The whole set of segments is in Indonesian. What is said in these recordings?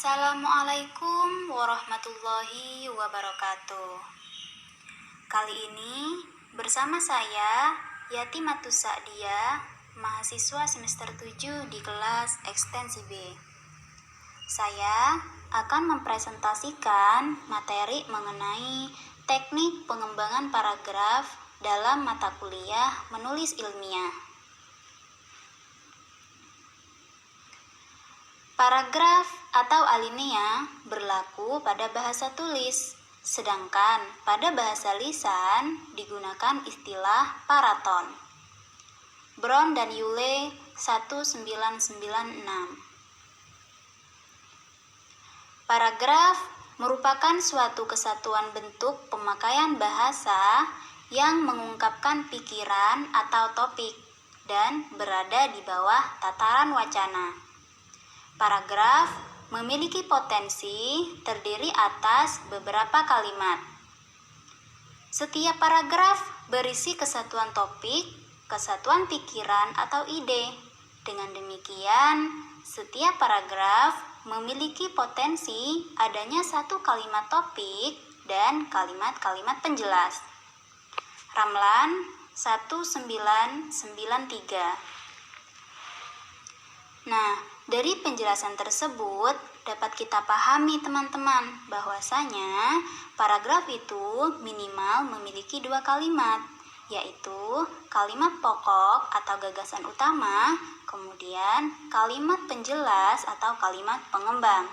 Assalamualaikum warahmatullahi wabarakatuh. Kali ini bersama saya Yati Matus Sa'dia, mahasiswa semester 7 di kelas ekstensi B. Saya akan mempresentasikan materi mengenai teknik pengembangan paragraf dalam mata kuliah menulis ilmiah. Paragraf atau alinea berlaku pada bahasa tulis, sedangkan pada bahasa lisan digunakan istilah paraton. Brown dan Yule 1996. Paragraf merupakan suatu kesatuan bentuk pemakaian bahasa yang mengungkapkan pikiran atau topik dan berada di bawah tataran wacana. Paragraf memiliki potensi terdiri atas beberapa kalimat. Setiap paragraf berisi kesatuan topik, kesatuan pikiran atau ide. Dengan demikian, setiap paragraf memiliki potensi adanya satu kalimat topik dan kalimat-kalimat penjelas. Ramlan 1993. Nah, dari penjelasan tersebut dapat kita pahami teman-teman bahwasanya paragraf itu minimal memiliki dua kalimat, yaitu kalimat pokok atau gagasan utama, kemudian kalimat penjelas atau kalimat pengembang.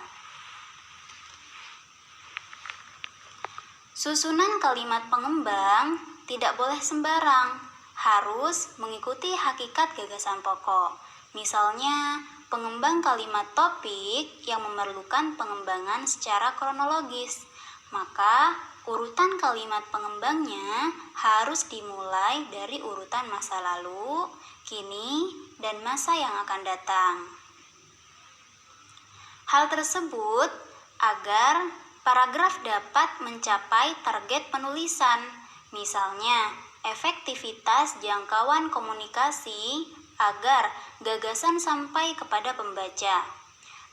Susunan kalimat pengembang tidak boleh sembarang, harus mengikuti hakikat gagasan pokok. Misalnya, pengembang kalimat topik yang memerlukan pengembangan secara kronologis, maka urutan kalimat pengembangnya harus dimulai dari urutan masa lalu, kini, dan masa yang akan datang. Hal tersebut agar paragraf dapat mencapai target penulisan, misalnya efektivitas jangkauan komunikasi agar gagasan sampai kepada pembaca.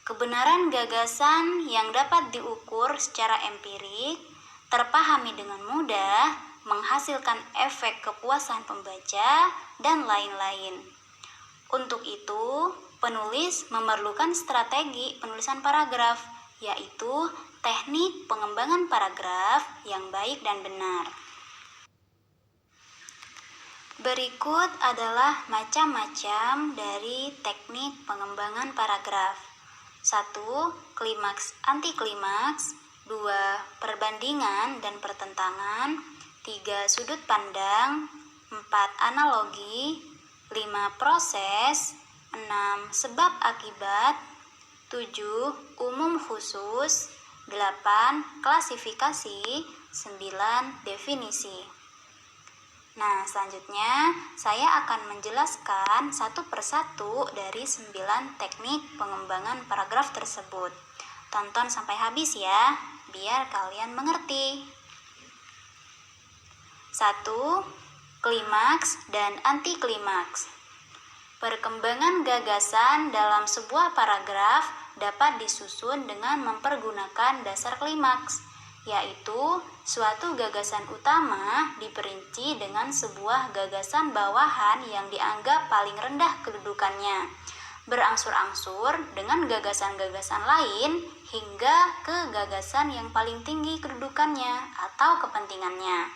Kebenaran gagasan yang dapat diukur secara empirik, terpahami dengan mudah, menghasilkan efek kepuasan pembaca, dan lain-lain. Untuk itu, penulis memerlukan strategi penulisan paragraf, yaitu teknik pengembangan paragraf yang baik dan benar. Berikut adalah macam-macam dari teknik pengembangan paragraf. 1. Klimaks anti-klimaks. 2. Perbandingan dan pertentangan. 3. Sudut pandang. 4. Analogi. 5. Proses. 6. Sebab akibat. 7. Umum khusus. 8. Klasifikasi. 9. Definisi. Nah, selanjutnya saya akan menjelaskan satu persatu dari 9 teknik pengembangan paragraf tersebut. Tonton sampai habis ya, biar kalian mengerti. 1. Klimaks dan anti-klimaks. Perkembangan gagasan dalam sebuah paragraf dapat disusun dengan mempergunakan dasar klimaks, yaitu suatu gagasan utama diperinci dengan sebuah gagasan bawahan yang dianggap paling rendah kedudukannya, berangsur-angsur dengan gagasan-gagasan lain hingga ke gagasan yang paling tinggi kedudukannya atau kepentingannya.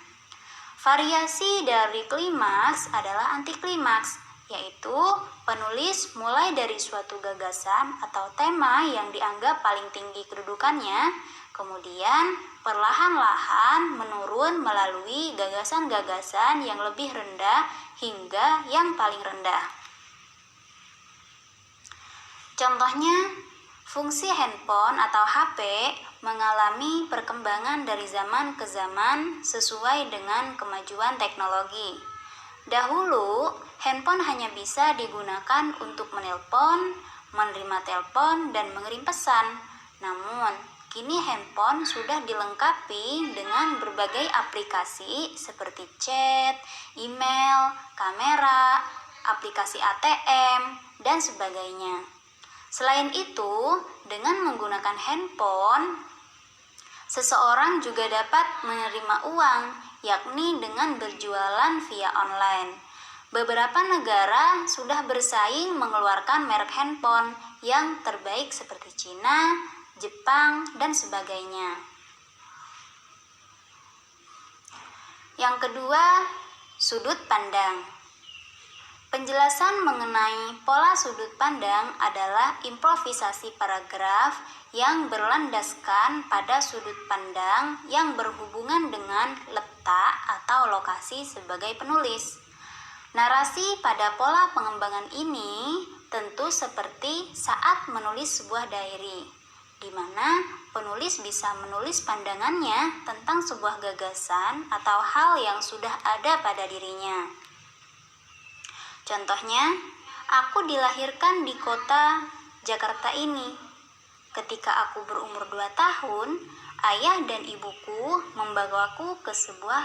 Variasi dari klimaks adalah anti-klimaks, yaitu penulis mulai dari suatu gagasan atau tema yang dianggap paling tinggi kedudukannya, kemudian perlahan-lahan menurun melalui gagasan-gagasan yang lebih rendah hingga yang paling rendah. Contohnya, fungsi handphone atau HP mengalami perkembangan dari zaman ke zaman sesuai dengan kemajuan teknologi. Dahulu, handphone hanya bisa digunakan untuk menelpon, menerima telepon, dan mengirim pesan. Namun, kini handphone sudah dilengkapi dengan berbagai aplikasi seperti chat, email, kamera, aplikasi ATM, dan sebagainya. Selain itu, dengan menggunakan handphone, seseorang juga dapat menerima uang, yakni dengan berjualan via online. Beberapa negara sudah bersaing mengeluarkan merek handphone yang terbaik seperti Cina, Jepang, dan sebagainya. Yang kedua, sudut pandang. Penjelasan mengenai pola sudut pandang adalah improvisasi paragraf yang berlandaskan pada sudut pandang yang berhubungan dengan letak atau lokasi sebagai penulis. Narasi pada pola pengembangan ini tentu seperti saat menulis sebuah diary, di mana penulis bisa menulis pandangannya tentang sebuah gagasan atau hal yang sudah ada pada dirinya. Contohnya, aku dilahirkan di kota Jakarta ini. Ketika aku berumur 2 tahun, ayah dan ibuku membawaku ke sebuah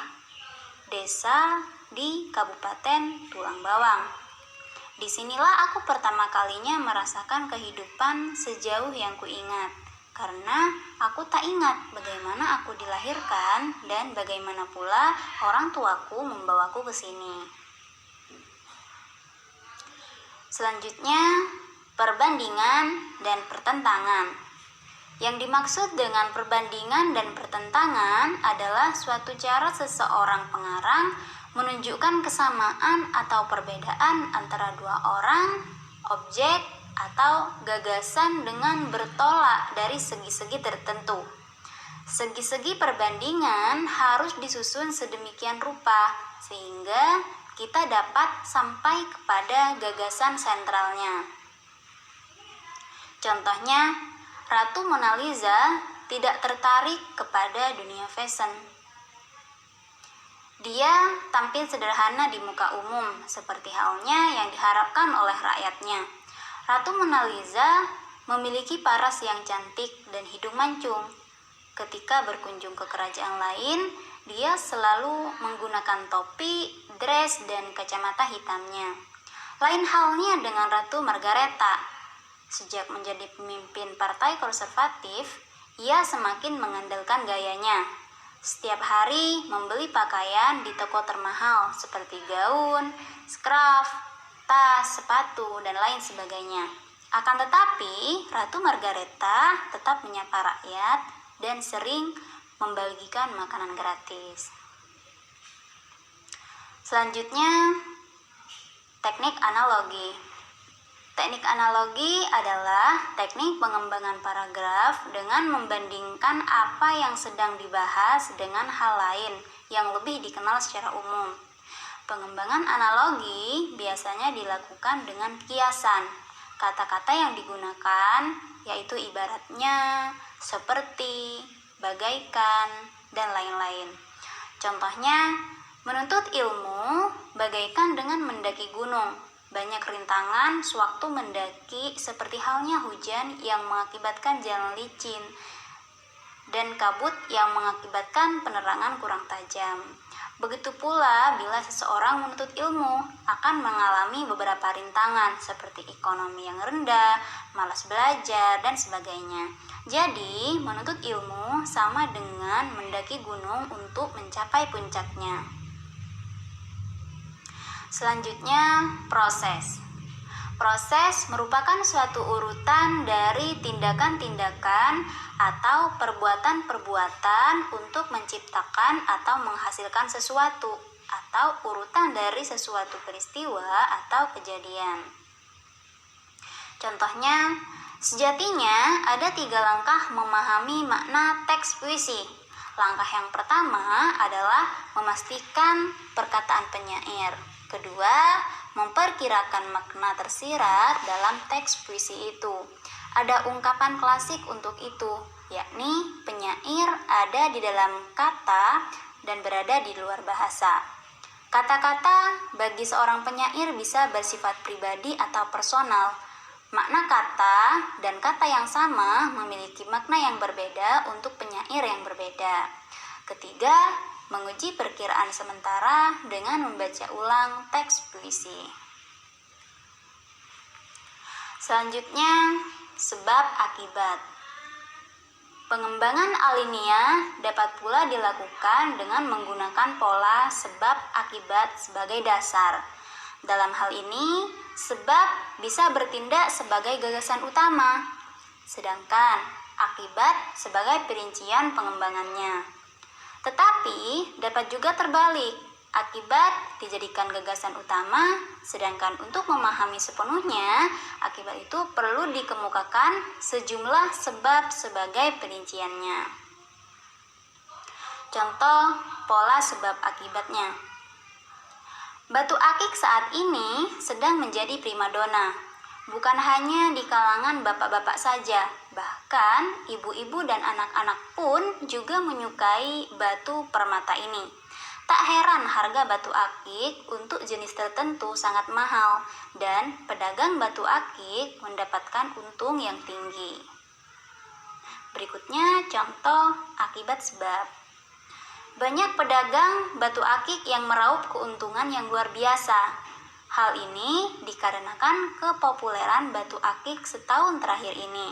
desa di Kabupaten Tulang Bawang. Disinilah aku pertama kalinya merasakan kehidupan sejauh yang kuingat, karena aku tak ingat bagaimana aku dilahirkan dan bagaimana pula orang tuaku membawaku ke sini. Selanjutnya, perbandingan dan pertentangan. Yang dimaksud dengan perbandingan dan pertentangan adalah suatu cara seseorang pengarang menunjukkan kesamaan atau perbedaan antara dua orang, objek, atau gagasan dengan bertolak dari segi-segi tertentu. Segi-segi perbandingan harus disusun sedemikian rupa sehingga kita dapat sampai kepada gagasan sentralnya. Contohnya, Ratu Mona Lisa tidak tertarik kepada dunia fashion. Dia tampil sederhana di muka umum, seperti halnya yang diharapkan oleh rakyatnya. Ratu Mona Lisa memiliki paras yang cantik dan hidung mancung. Ketika berkunjung ke kerajaan lain, dia selalu menggunakan topi, dress, dan kacamata hitamnya. Lain halnya dengan Ratu Margareta. Sejak menjadi pemimpin partai konservatif, ia semakin mengandalkan gayanya. Setiap hari membeli pakaian di toko termahal seperti gaun, scarf, tas, sepatu, dan lain sebagainya. Akan tetapi, Ratu Margareta tetap menyapa rakyat dan sering membagikan makanan gratis. Selanjutnya, teknik analogi. Teknik analogi adalah teknik pengembangan paragraf dengan membandingkan apa yang sedang dibahas dengan hal lain yang lebih dikenal secara umum. Pengembangan analogi biasanya dilakukan dengan kiasan. Kata-kata yang digunakan yaitu ibaratnya, seperti, bagaikan, dan lain-lain. Contohnya, menuntut ilmu bagaikan dengan mendaki gunung. Banyak rintangan sewaktu mendaki, seperti halnya hujan yang mengakibatkan jalan licin dan kabut yang mengakibatkan penerangan kurang tajam. Begitu pula bila seseorang menuntut ilmu akan mengalami beberapa rintangan seperti ekonomi yang rendah, malas belajar, dan sebagainya. Jadi, menuntut ilmu sama dengan mendaki gunung untuk mencapai puncaknya. Selanjutnya, proses. Proses merupakan suatu urutan dari tindakan-tindakan atau perbuatan-perbuatan untuk menciptakan atau menghasilkan sesuatu, atau urutan dari sesuatu peristiwa atau kejadian. Contohnya, sejatinya ada 3 langkah memahami makna teks puisi. Langkah yang pertama adalah memastikan perkataan penyair. Kedua, memperkirakan makna tersirat dalam teks puisi itu. Ada ungkapan klasik untuk itu, yakni penyair ada di dalam kata dan berada di luar bahasa. Kata-kata bagi seorang penyair bisa bersifat pribadi atau personal. Makna kata dan kata yang sama memiliki makna yang berbeda untuk penyair yang berbeda. Ketiga, menguji perkiraan sementara dengan membaca ulang teks puisi. Selanjutnya, sebab akibat. Pengembangan alinea dapat pula dilakukan dengan menggunakan pola sebab akibat sebagai dasar. Dalam hal ini, sebab bisa bertindak sebagai gagasan utama, sedangkan akibat sebagai perincian pengembangannya. Tetapi dapat juga terbalik. Akibat dijadikan gagasan utama, sedangkan untuk memahami sepenuhnya, akibat itu perlu dikemukakan sejumlah sebab sebagai perinciannya. Contoh pola sebab akibatnya. Batu akik saat ini sedang menjadi primadona, bukan hanya di kalangan bapak-bapak saja, bahkan ibu-ibu dan anak-anak pun juga menyukai batu permata ini. Tak heran harga batu akik untuk jenis tertentu sangat mahal dan pedagang batu akik mendapatkan untung yang tinggi. Berikutnya contoh akibat sebab. Banyak pedagang batu akik yang meraup keuntungan yang luar biasa. Hal ini dikarenakan kepopuleran batu akik setahun terakhir ini.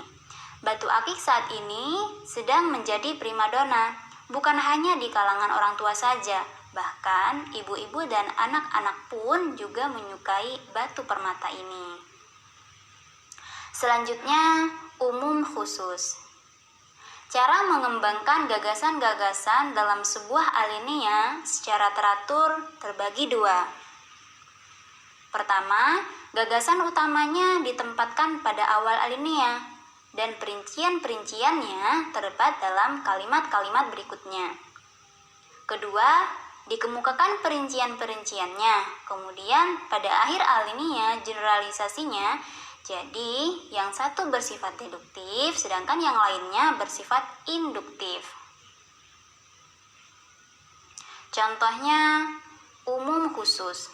Batu akik saat ini sedang menjadi primadona, bukan hanya di kalangan orang tua saja, bahkan ibu-ibu dan anak-anak pun juga menyukai batu permata ini. Selanjutnya, umum khusus. Cara mengembangkan gagasan-gagasan dalam sebuah alinea secara teratur terbagi dua. Pertama, gagasan utamanya ditempatkan pada awal alinea dan perincian-perinciannya terdapat dalam kalimat-kalimat berikutnya. Kedua, dikemukakan perincian-perinciannya, kemudian pada akhir alinea generalisasinya. Jadi yang satu bersifat deduktif, sedangkan yang lainnya bersifat induktif. Contohnya, umum khusus.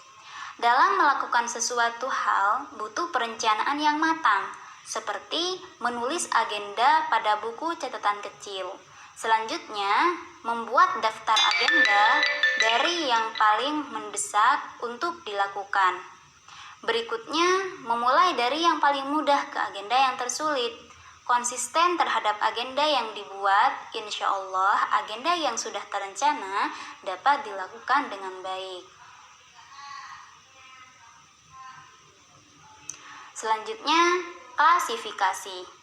Dalam melakukan sesuatu hal butuh perencanaan yang matang, seperti menulis agenda pada buku catatan kecil. Selanjutnya, membuat daftar agenda dari yang paling mendesak untuk dilakukan. Berikutnya, memulai dari yang paling mudah ke agenda yang tersulit. Konsisten terhadap agenda yang dibuat, insya Allah agenda yang sudah terencana dapat dilakukan dengan baik. Selanjutnya, klasifikasi.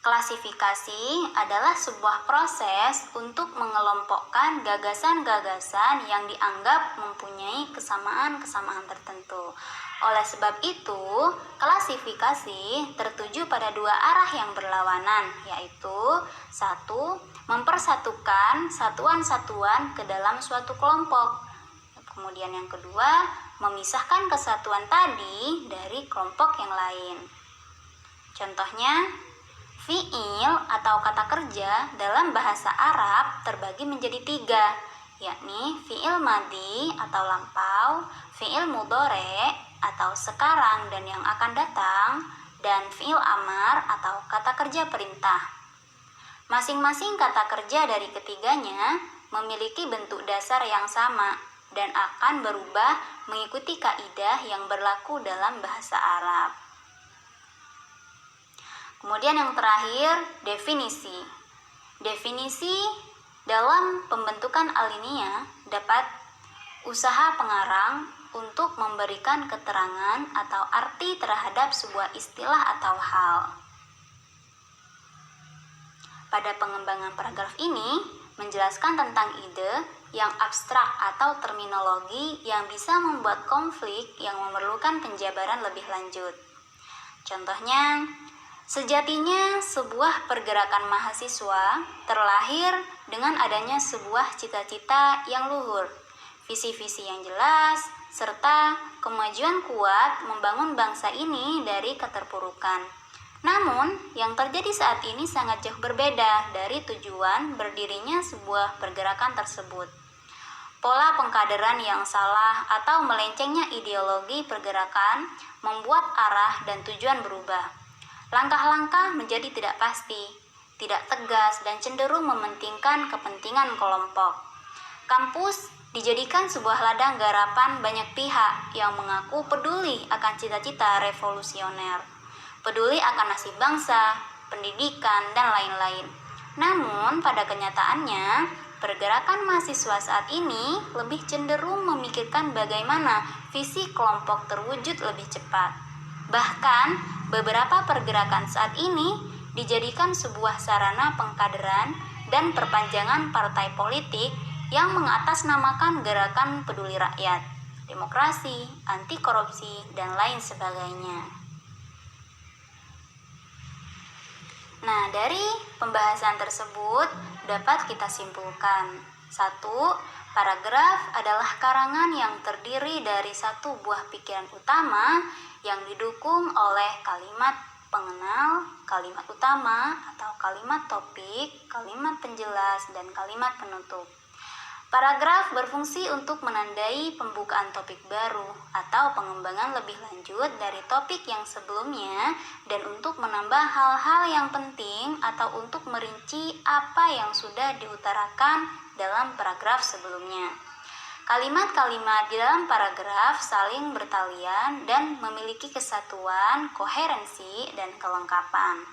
Klasifikasi adalah sebuah proses untuk mengelompokkan gagasan-gagasan yang dianggap mempunyai kesamaan-kesamaan tertentu. Oleh sebab itu, klasifikasi tertuju pada dua arah yang berlawanan, yaitu satu, mempersatukan satuan-satuan ke dalam suatu kelompok. Kemudian yang kedua, memisahkan kesatuan tadi dari kelompok yang lain. Contohnya, fi'il atau kata kerja dalam bahasa Arab terbagi menjadi tiga, yakni fi'il madhi atau lampau, fi'il mudhari atau sekarang dan yang akan datang, dan fi'il amar atau kata kerja perintah. Masing-masing kata kerja dari ketiganya memiliki bentuk dasar yang sama dan akan berubah mengikuti kaidah yang berlaku dalam bahasa Arab. Kemudian yang terakhir, definisi. Definisi dalam pembentukan alinea dapat usaha pengarang untuk memberikan keterangan atau arti terhadap sebuah istilah atau hal. Pada pengembangan paragraf ini menjelaskan tentang ide yang abstrak atau terminologi yang bisa membuat konflik yang memerlukan penjabaran lebih lanjut. Contohnya, sejatinya sebuah pergerakan mahasiswa terlahir dengan adanya sebuah cita-cita yang luhur, visi-visi yang jelas, serta kemajuan kuat membangun bangsa ini dari keterpurukan. Namun, yang terjadi saat ini sangat jauh berbeda dari tujuan berdirinya sebuah pergerakan tersebut. Pola pengkaderan yang salah atau melencengnya ideologi pergerakan membuat arah dan tujuan berubah. Langkah-langkah menjadi tidak pasti, tidak tegas, dan cenderung mementingkan kepentingan kelompok. Kampus dijadikan sebuah ladang garapan banyak pihak yang mengaku peduli akan cita-cita revolusioner. peduli akan nasib bangsa, pendidikan, dan lain-lain. Namun, pada kenyataannya, pergerakan mahasiswa saat ini lebih cenderung memikirkan bagaimana visi kelompok terwujud lebih cepat. Bahkan, beberapa pergerakan saat ini dijadikan sebuah sarana pengkaderan dan perpanjangan partai politik yang mengatasnamakan gerakan peduli rakyat, demokrasi, anti korupsi, dan lain sebagainya. Nah, dari pembahasan tersebut dapat kita simpulkan. 1. Paragraf adalah karangan yang terdiri dari satu buah pikiran utama yang didukung oleh kalimat pengenal, kalimat utama atau kalimat topik, kalimat penjelas, dan kalimat penutup. Paragraf berfungsi untuk menandai pembukaan topik baru atau pengembangan lebih lanjut dari topik yang sebelumnya dan untuk menambah hal-hal yang penting atau untuk merinci apa yang sudah diutarakan dalam paragraf sebelumnya. Kalimat-kalimat di dalam paragraf saling bertalian dan memiliki kesatuan, koherensi, dan kelengkapan.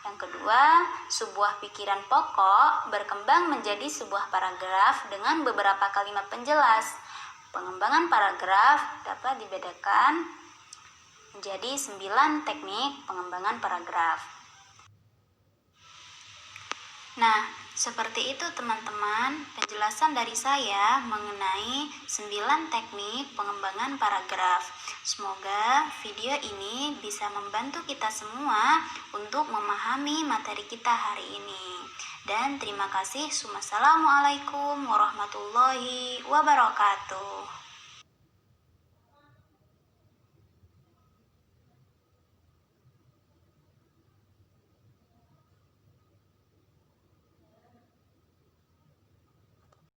Yang kedua, sebuah pikiran pokok berkembang menjadi sebuah paragraf dengan beberapa kalimat penjelas. Pengembangan paragraf dapat dibedakan menjadi 9 teknik pengembangan paragraf. Nah, seperti itu teman-teman, penjelasan dari saya mengenai 9 teknik pengembangan paragraf. Semoga video ini bisa membantu kita semua untuk memahami materi kita hari ini. Dan terima kasih. Wassalamualaikum warahmatullahi wabarakatuh.